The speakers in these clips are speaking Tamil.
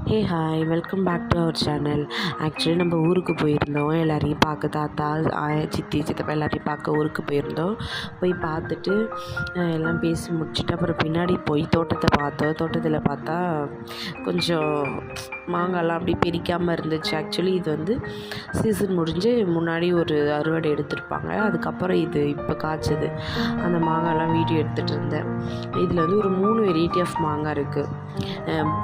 Hey hi, welcome back to our channel. Actually நம்ம ஊருக்கு போயிருந்தோம். எல்லாரையும் பார்க்க, தாத்தா, ஆயா, சித்தி, சித்தப்பா எல்லாரையும் பார்க்க ஊருக்கு போயிருந்தோம். போய் பார்த்துட்டு எல்லாம் பேசி முடிச்சுட்டு அப்புறம் பின்னாடி போய் தோட்டத்தை பார்த்தோம். தோட்டத்தில் பார்த்தா கொஞ்சம் மாங்காய்லாம் அப்படி பிரிக்காமல் இருந்துச்சு. ஆக்சுவலி இது வந்து சீசன் முடிஞ்சு முன்னாடி ஒரு அறுவடை எடுத்திருப்பாங்க. அதுக்கப்புறம் இது இப்போ காய்ச்சது. அந்த மாங்காய்லாம் வீடியோ எடுத்துகிட்டு இருந்தேன். இதில் வந்து ஒரு 3 வெரைட்டி ஆஃப் மாங்காய் இருக்குது.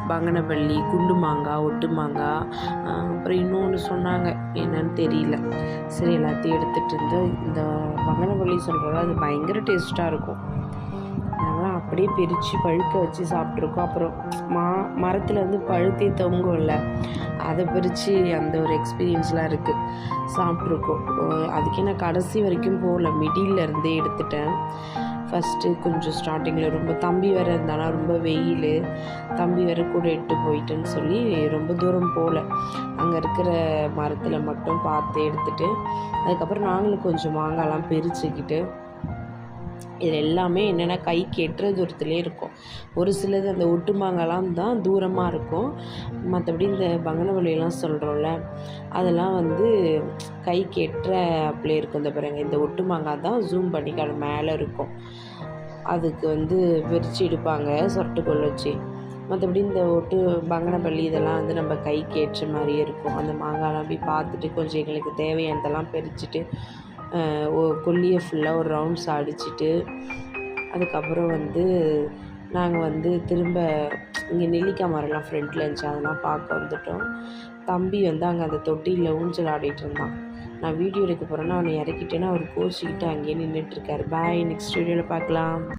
பங்கனப்பள்ளி, குண்டு மாங்காய், ஒட்டு மாங்காய், அப்புறம் இன்னொன்று சொன்னாங்க, என்னன்னு தெரியல. சரி, எல்லாத்தையும் எடுத்துகிட்டு இருந்து இந்த பங்கனப்பள்ளி சொல்கிறதா அது பயங்கர டேஸ்ட்டாக இருக்கும். அதெல்லாம் அப்படியே பிரித்து பழுக்க வச்சு சாப்பிட்ருக்கோம். அப்புறம் மரத்தில் வந்து பழுத்தே தொங்கும்ல, அதை பிரித்து அந்த ஒரு எக்ஸ்பீரியன்ஸ்லாம் இருக்குது, சாப்பிட்ருக்கோம். அதுக்கே நான் கடைசி வரைக்கும் போகல, மிடில் இருந்தே எடுத்துட்டேன். ஃபஸ்ட்டு கொஞ்சம் ஸ்டார்டிங்கில் ரொம்ப தம்பி வேறு இருந்தானா, ரொம்ப வெயில், தம்பி வேறு கூட இட்டு போயிட்டுன்னு சொல்லி ரொம்ப தூரம் போகல. அங்கே இருக்கிற மரத்தில் மட்டும் பார்த்து எடுத்துகிட்டு அதுக்கப்புறம் நாங்களும் கொஞ்சம் மாங்காய்லாம் பிரிச்சுக்கிட்டு, இதில் எல்லாமே என்னென்னா கைக்கு எட்டுற தூரத்துலேயே இருக்கும். ஒரு சிலது அந்த ஒட்டு மாங்காய்லாம் தான் தூரமாக இருக்கும். மற்றபடி இந்த பங்கனப்பள்ளியெல்லாம் சொல்கிறோம்ல, அதெல்லாம் வந்து கைக்கு எட்டுற அப்படியே இருக்கும். இந்த பாருங்க, இந்த ஒட்டு மாங்காய் தான் ஜூம் பண்ணி மேலே இருக்கும். அதுக்கு வந்து பிரித்து எடுப்பாங்க சொரட்டுக்கோல் வச்சு. மற்றபடி இந்த ஒட்டு பங்கனப்பள்ளி இதெல்லாம் வந்து நம்ம கைக்கு ஏற்ற மாதிரியே இருக்கும். அந்த மாங்காய்லாம் போய் பார்த்துட்டு கொஞ்சம் எங்களுக்கு தேவையானதெல்லாம் பறிச்சுட்டு கொல்லியை ஃபுல்லாக ஒரு ரவுண்ட்ஸ் அடிச்சுட்டு அதுக்கப்புறம் வந்து நாங்கள் வந்து திரும்ப இங்கே நெல்லிக்காய் மரம்லாம் ஃப்ரண்ட்டில் இருந்துச்சு, அதெல்லாம் பார்க்க வந்துட்டோம். தம்பி வந்து அங்கே அந்த தொட்டியில் ஊஞ்சல் ஆடிட்டு இருந்தான். நான் வீடியோ எடுக்க போகிறேன்னா அவனை இறக்கிட்டேன்னா அவர் கோச்சிக்கிட்டு அங்கேயே நின்றுட்டுருக்காரு. பாய், நெக்ஸ்ட் வீடியோவில் பார்க்கலாம்.